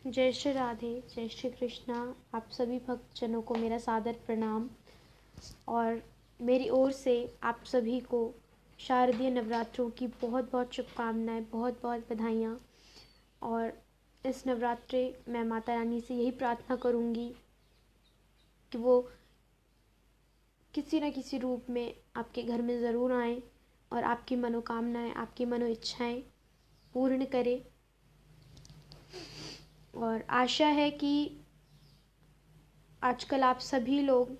जय श्री राधे, जय श्री कृष्णा। आप सभी भक्तजनों को मेरा सादर प्रणाम और मेरी ओर से आप सभी को शारदीय नवरात्रों की बहुत बहुत शुभकामनाएं, बहुत बहुत बधाइयाँ। और इस नवरात्रे मैं माता रानी से यही प्रार्थना करूँगी कि वो किसी न किसी रूप में आपके घर में ज़रूर आएँ और आपकी मनोकामनाएं, आपकी मनो इच्छाएँ पूर्ण करे। और आशा है कि आजकल आप सभी लोग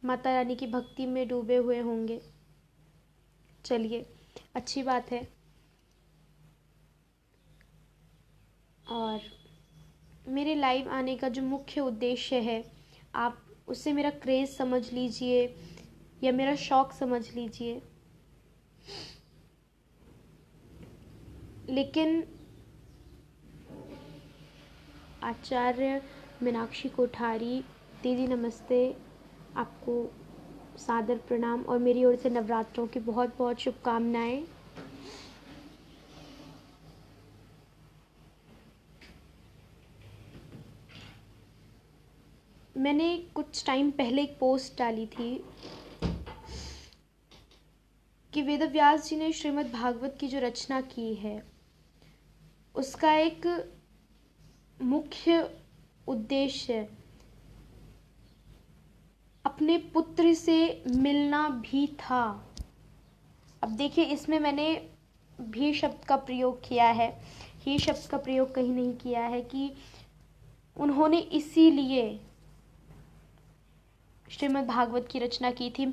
माता रानी की भक्ति में डूबे हुए होंगे। चलिए, अच्छी बात है। और मेरे लाइव आने का जो मुख्य उद्देश्य है, आप उससे मेरा क्रेज़ समझ लीजिए या मेरा शौक़ समझ लीजिए, लेकिन आचार्य मीनाक्षी कोठारी दीदी नमस्ते, आपको सादर प्रणाम और मेरी ओर से नवरात्रों की बहुत बहुत शुभकामनाएं। मैंने कुछ टाइम पहले एक पोस्ट डाली थी कि वेदव्यास जी ने श्रीमद् भागवत की जो रचना की है उसका एक मुख्य उद्देश्य अपने पुत्र से मिलना भी था। अब देखिए, इसमें मैंने भी शब्द का प्रयोग किया है, ही शब्द का प्रयोग कहीं नहीं किया है कि उन्होंने इसीलिए श्रीमद् भागवत की रचना की थी।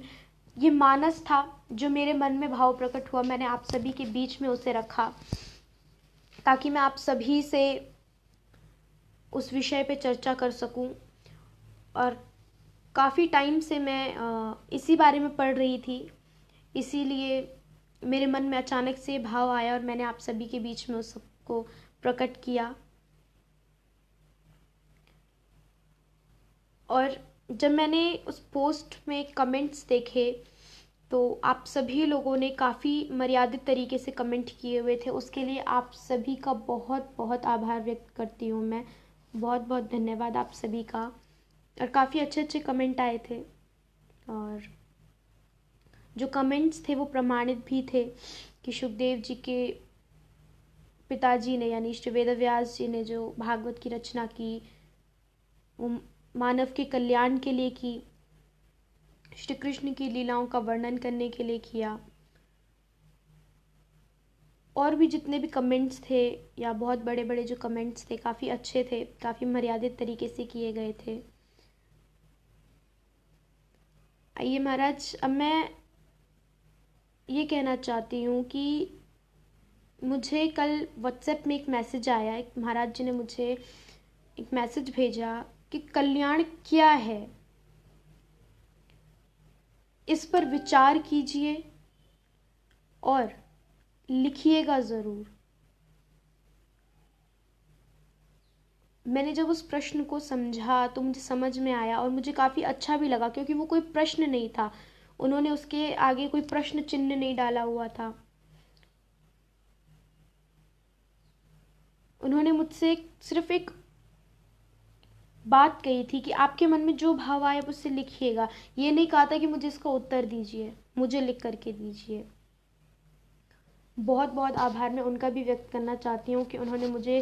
ये मानस था जो मेरे मन में भाव प्रकट हुआ, मैंने आप सभी के बीच में उसे रखा ताकि मैं आप सभी से उस विषय पे चर्चा कर सकूं। और काफ़ी टाइम से मैं इसी बारे में पढ़ रही थी, इसीलिए मेरे मन में अचानक से भाव आया और मैंने आप सभी के बीच में उस सबको प्रकट किया। और जब मैंने उस पोस्ट में कमेंट्स देखे तो आप सभी लोगों ने काफ़ी मर्यादित तरीके से कमेंट किए हुए थे। उसके लिए आप सभी का बहुत बहुत आभार व्यक्त करती हूँ मैं। बहुत बहुत धन्यवाद आप सभी का। और काफ़ी अच्छे अच्छे कमेंट आए थे और जो कमेंट्स थे वो प्रमाणित भी थे कि सुखदेव जी के पिताजी ने यानी श्री वेदव्यास जी ने जो भागवत की रचना की वो मानव के कल्याण के लिए की, श्री कृष्ण की लीलाओं का वर्णन करने के लिए किया। और भी जितने भी कमेंट्स थे या बहुत बड़े बड़े जो कमेंट्स थे काफ़ी अच्छे थे, काफ़ी मर्यादित तरीके से किए गए थे। आइए महाराज, अब मैं ये कहना चाहती हूँ कि मुझे कल व्हाट्सएप में एक मैसेज आया, एक महाराज जी ने मुझे एक मैसेज भेजा कि कल्याण क्या है, इस पर विचार कीजिए और लिखिएगा ज़रूर। मैंने जब उस प्रश्न को समझा तो मुझे समझ में आया और मुझे काफ़ी अच्छा भी लगा, क्योंकि वो कोई प्रश्न नहीं था, उन्होंने उसके आगे कोई प्रश्न चिन्ह नहीं डाला हुआ था। उन्होंने मुझसे सिर्फ एक बात कही थी कि आपके मन में जो भाव आए उससे लिखिएगा। ये नहीं कहा था कि मुझे इसका उत्तर दीजिए, मुझे लिख करके दीजिए। बहुत बहुत आभार मैं उनका भी व्यक्त करना चाहती हूँ कि उन्होंने मुझे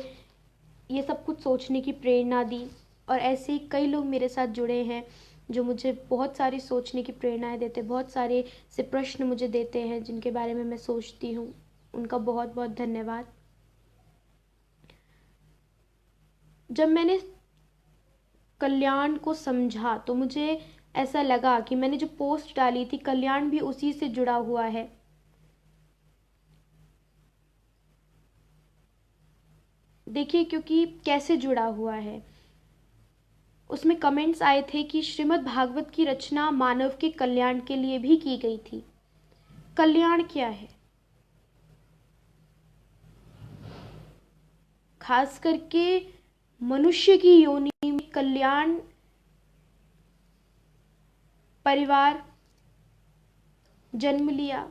ये सब कुछ सोचने की प्रेरणा दी। और ऐसे ही कई लोग मेरे साथ जुड़े हैं जो मुझे बहुत सारी सोचने की प्रेरणाएं देते, बहुत सारे से प्रश्न मुझे देते हैं जिनके बारे में मैं सोचती हूँ। उनका बहुत बहुत धन्यवाद। जब मैंने कल्याण को समझा तो मुझे ऐसा लगा कि मैंने जो पोस्ट डाली थी कल्याण भी उसी से जुड़ा हुआ है। देखिए, क्योंकि कैसे जुड़ा हुआ है, उसमें कमेंट्स आए थे कि श्रीमद् भागवत की रचना मानव के कल्याण के लिए भी की गई थी। कल्याण क्या है? खास करके मनुष्य की योनि में कल्याण, परिवार, जन्म लिया,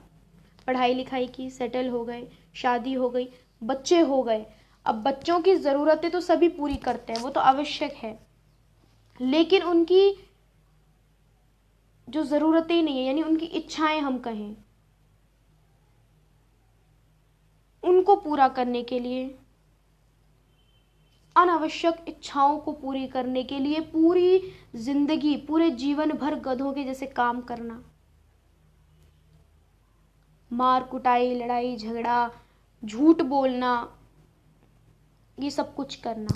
पढ़ाई लिखाई की, सेटल हो गए, शादी हो गई, बच्चे हो गए, अब बच्चों की ज़रूरतें तो सभी पूरी करते हैं, वो तो आवश्यक है, लेकिन उनकी जो ज़रूरतें नहीं है, यानी उनकी इच्छाएं हम कहें, उनको पूरा करने के लिए, अनावश्यक इच्छाओं को पूरी करने के लिए पूरी जिंदगी, पूरे जीवन भर गधों के जैसे काम करना, मार कुटाई, लड़ाई झगड़ा, झूठ बोलना, ये सब कुछ करना,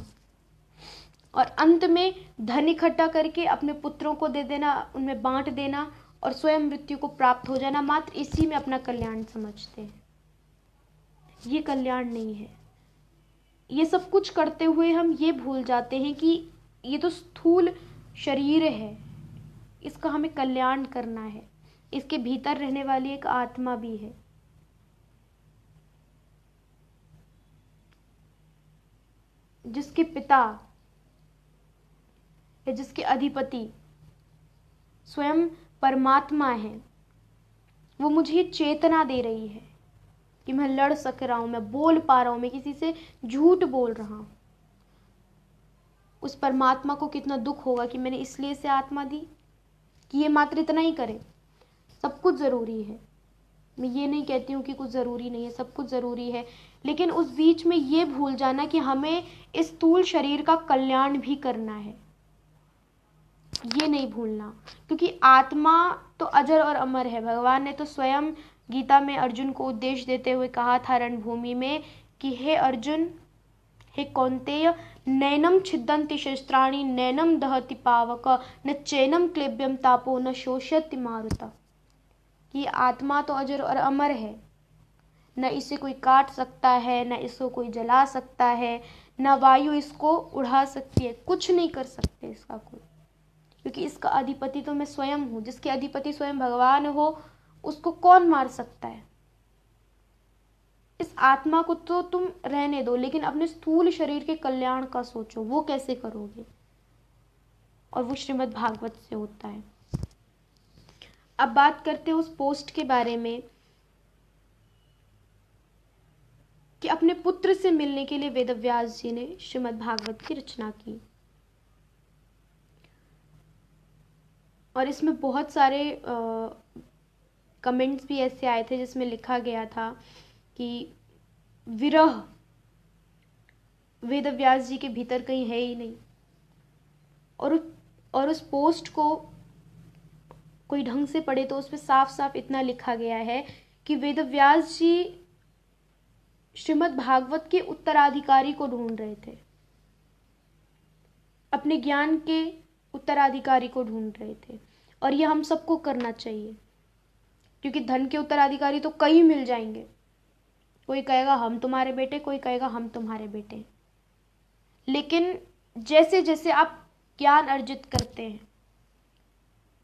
और अंत में धन इकट्ठा करके अपने पुत्रों को दे देना, उनमें बांट देना और स्वयं मृत्यु को प्राप्त हो जाना, मात्र इसी में अपना कल्याण समझते हैं। ये कल्याण नहीं है। ये सब कुछ करते हुए हम ये भूल जाते हैं कि ये तो स्थूल शरीर है, इसका हमें कल्याण करना है, इसके भीतर रहने वाली एक आत्मा भी है। जिसके पिता या जिसके अधिपति स्वयं परमात्मा है, वो मुझे चेतना दे रही है कि मैं लड़ सक रहा हूं, मैं बोल पा रहा हूं, मैं किसी से झूठ बोल रहा हूं। उस परमात्मा को कितना दुख होगा कि मैंने इसलिए से आत्मा दी कि ये मात्र इतना ही करे। सब कुछ ज़रूरी है, मैं ये नहीं कहती हूँ कि कुछ ज़रूरी नहीं है, सब कुछ ज़रूरी है, लेकिन उस बीच में ये भूल जाना कि हमें इस स्थूल शरीर का कल्याण भी करना है, ये नहीं भूलना, क्योंकि आत्मा तो अजर और अमर है। भगवान ने तो स्वयं गीता में अर्जुन को उपदेश देते हुए कहा था रणभूमि में कि हे अर्जुन, हे कौन्तेय, नैनम छिदन्ति शस्त्राणि, नैनम दहति पावक, न चैनम क्लेब्यम तापो, न शोषयति मारुता। कि आत्मा तो अजर और अमर है, न इसे कोई काट सकता है, न इसको कोई जला सकता है, न वायु इसको उड़ा सकती है, कुछ नहीं कर सकते इसका कोई, क्योंकि इसका अधिपति तो मैं स्वयं हूँ। जिसके अधिपति स्वयं भगवान हो, उसको कौन मार सकता है। इस आत्मा को तो तुम रहने दो, लेकिन अपने स्थूल शरीर के कल्याण का सोचो, वो कैसे करोगे, और वो श्रीमद् भागवत से होता है। अब बात करते हैं उस पोस्ट के बारे में कि अपने पुत्र से मिलने के लिए वेदव्यास जी ने श्रीमद् भागवत की रचना की, और इसमें बहुत सारे कमेंट्स भी ऐसे आए थे जिसमें लिखा गया था कि विरह वेदव्यास जी के भीतर कहीं है ही नहीं, और उस पोस्ट को कोई ढंग से पढ़े तो उसमें साफ साफ इतना लिखा गया है कि वेदव्यास जी श्रीमद् भागवत के उत्तराधिकारी को ढूंढ रहे थे, अपने ज्ञान के उत्तराधिकारी को ढूंढ रहे थे। और ये हम सबको करना चाहिए, क्योंकि धन के उत्तराधिकारी तो कई मिल जाएंगे, कोई कहेगा हम तुम्हारे बेटे, कोई कहेगा हम तुम्हारे बेटे, लेकिन जैसे जैसे आप ज्ञान अर्जित करते हैं,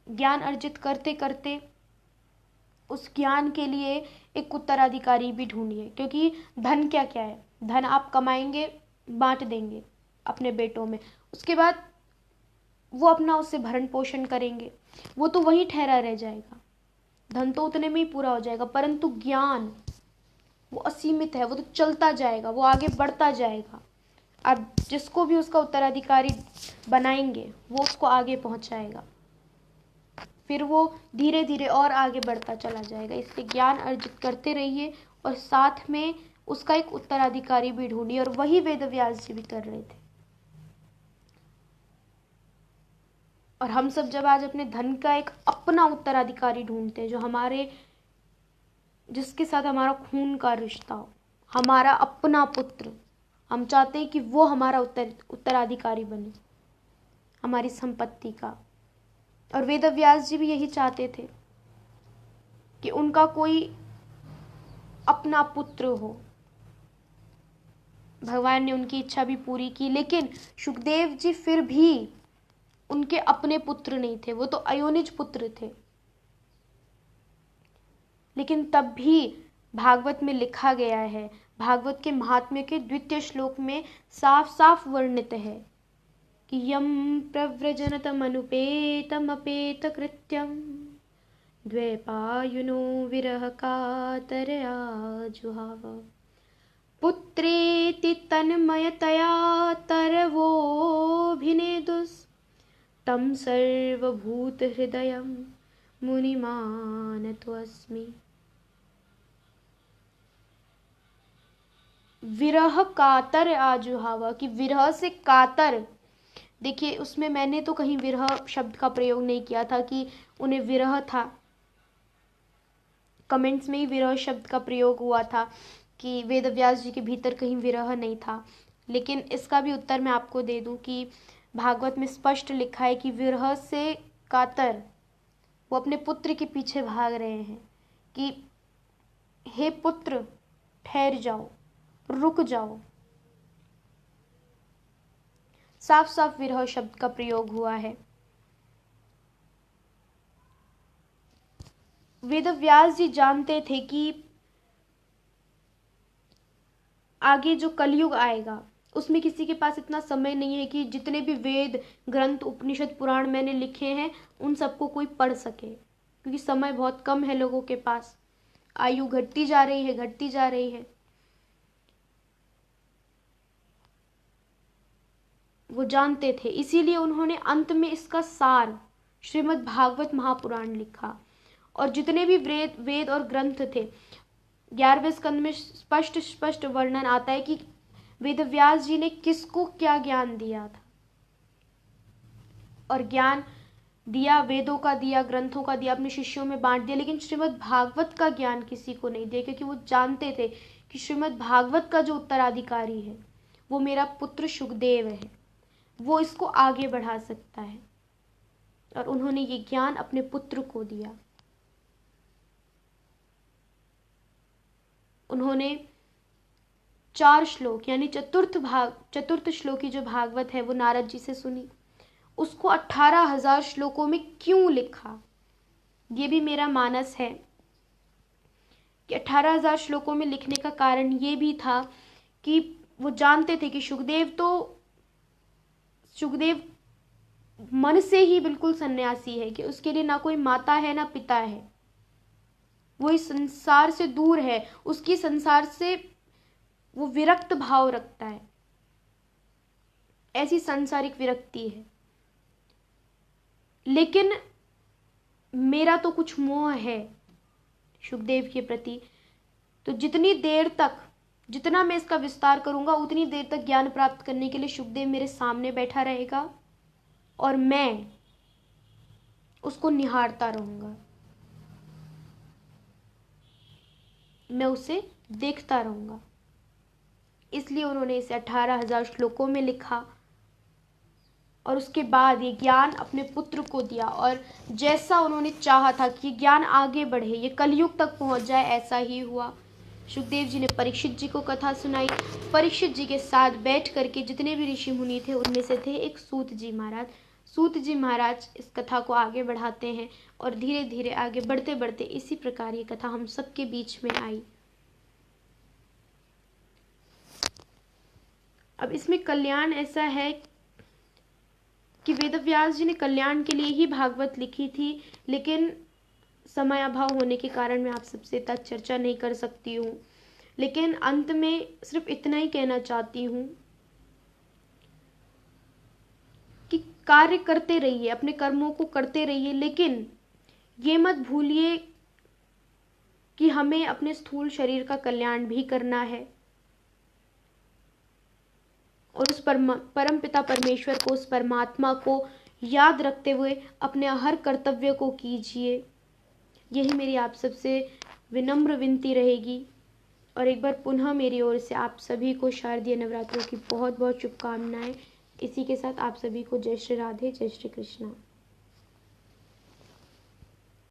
ज्ञान अर्जित करते करते उस ज्ञान के लिए एक उत्तराधिकारी भी ढूंढिए, क्योंकि धन क्या क्या है, धन आप कमाएंगे, बांट देंगे अपने बेटों में, उसके बाद वो अपना उससे भरण पोषण करेंगे, वो तो वहीं ठहरा रह जाएगा, धन तो उतने में ही पूरा हो जाएगा, परंतु ज्ञान वो असीमित है, वो तो चलता जाएगा, वो आगे बढ़ता जाएगा। अब जिसको भी उसका उत्तराधिकारी बनाएंगे वो उसको आगे पहुंचाएगा, फिर वो धीरे धीरे और आगे बढ़ता चला जाएगा। इसलिए ज्ञान अर्जित करते रहिए और साथ में उसका एक उत्तराधिकारी भी ढूंढिए, और वही वेदव्यास जी भी कर रहे थे। और हम सब जब आज अपने धन का एक अपना उत्तराधिकारी ढूंढते हैं, जो हमारे, जिसके साथ हमारा खून का रिश्ता हो, हमारा अपना पुत्र, हम चाहते हैं कि वो हमारा उत्तराधिकारी बने हमारी संपत्ति का। और वेदव्यास जी भी यही चाहते थे कि उनका कोई अपना पुत्र हो। भगवान ने उनकी इच्छा भी पूरी की, लेकिन सुखदेव जी फिर भी उनके अपने पुत्र नहीं थे, वो तो अयोनिज पुत्र थे। लेकिन तब भी भागवत में लिखा गया है, भागवत के महात्म्य के द्वितीय श्लोक में साफ साफ वर्णित है कि यम प्रव्रजनतमनुपेतमपेत कृत्यम द्वैपायनो विरह कातरया जुहाव पुत्रेति तन्मयतया तरवोऽभिनेदुस् तं सर्वभूतहृदयं मुनिमानतोऽस्मि। विरह कातर आजुहावा, कि विरह से कातर। देखिए उसमें मैंने तो कहीं विरह शब्द का प्रयोग नहीं किया था कि उन्हें विरह था, कमेंट्स में ही विरह शब्द का प्रयोग हुआ था कि वेदव्यास जी के भीतर कहीं विरह नहीं था। लेकिन इसका भी उत्तर मैं आपको दे दूं कि भागवत में स्पष्ट लिखा है कि विरह से कातर वो अपने पुत्र के पीछे भाग रहे हैं कि हे पुत्र ठहर जाओ, रुक जाओ। साफ साफ विरह शब्द का प्रयोग हुआ है। वेदव्यास जी जानते थे कि आगे जो कलयुग आएगा उसमें किसी के पास इतना समय नहीं है कि जितने भी वेद ग्रंथ उपनिषद पुराण मैंने लिखे हैं उन सबको कोई पढ़ सके, क्योंकि समय बहुत कम है लोगों के पास, आयु घटती जा रही है, घटती जा रही है। वो जानते थे, इसीलिए उन्होंने अंत में इसका सार श्रीमद् भागवत महापुराण लिखा। और जितने भी वेद और ग्रंथ थे, 11वें स्कंद में स्पष्ट वर्णन आता है कि वेदव्यास जी ने किसको क्या ज्ञान दिया था, और ज्ञान दिया, वेदों का दिया, ग्रंथों का दिया, अपने शिष्यों में बांट दिया, लेकिन श्रीमद् भागवत का ज्ञान किसी को नहीं दिया, क्योंकि वो जानते थे कि श्रीमद् भागवत का जो उत्तराधिकारी है वो मेरा पुत्र शुकदेव है, वो इसको आगे बढ़ा सकता है। और उन्होंने ये ज्ञान अपने पुत्र को दिया। उन्होंने 4 श्लोक यानी चतुर्थ श्लोकी जो भागवत है वो नारद जी से सुनी, उसको 18,000 श्लोकों में क्यों लिखा, ये भी मेरा मानस है कि 18,000 श्लोकों में लिखने का कारण ये भी था कि वो जानते थे कि शुकदेव मन से ही बिल्कुल सन्यासी है, कि उसके लिए ना कोई माता है ना पिता है, वो इस संसार से दूर है, उसकी संसार से वो विरक्त भाव रखता है, ऐसी सांसारिक विरक्ति है। लेकिन मेरा तो कुछ मोह है शुकदेव के प्रति, तो जितनी देर तक, जितना मैं इसका विस्तार करूंगा उतनी देर तक ज्ञान प्राप्त करने के लिए शुकदेव मेरे सामने बैठा रहेगा और मैं उसको निहारता रहूंगा, मैं उसे देखता रहूंगा। इसलिए उन्होंने इसे 18,000 श्लोकों में लिखा और उसके बाद ये ज्ञान अपने पुत्र को दिया। और जैसा उन्होंने चाहा था कि ज्ञान आगे बढ़े, ये कलयुग तक पहुंच जाए, ऐसा ही हुआ। शुकदेव जी ने परीक्षित जी को कथा सुनाई। परीक्षित जी के साथ बैठ करके जितने भी ऋषि मुनि थे उनमें से थे एक सूत जी महाराज। सूत जी महाराज इस कथा को आगे बढ़ाते हैं और धीरे धीरे आगे बढ़ते बढ़ते इसी प्रकार ये कथा हम सबके बीच में आई। अब इसमें कल्याण ऐसा है कि वेदव्यास जी ने कल्याण के लिए ही भागवत लिखी थी, लेकिन समय अभाव होने के कारण मैं आप सबसे तक चर्चा नहीं कर सकती हूँ। लेकिन अंत में सिर्फ इतना ही कहना चाहती हूँ कि कार्य करते रहिए, अपने कर्मों को करते रहिए, लेकिन ये मत भूलिए कि हमें अपने स्थूल शरीर का कल्याण भी करना है और उस परम पिता परमेश्वर को, उस परमात्मा को याद रखते हुए अपने हर कर्तव्य को कीजिए। यही मेरी आप सबसे विनम्र विनती रहेगी। और एक बार पुनः मेरी ओर से आप सभी को शारदीय नवरात्रों की बहुत बहुत शुभकामनाएं। इसी के साथ आप सभी को जय श्री राधे, जय श्री कृष्णा।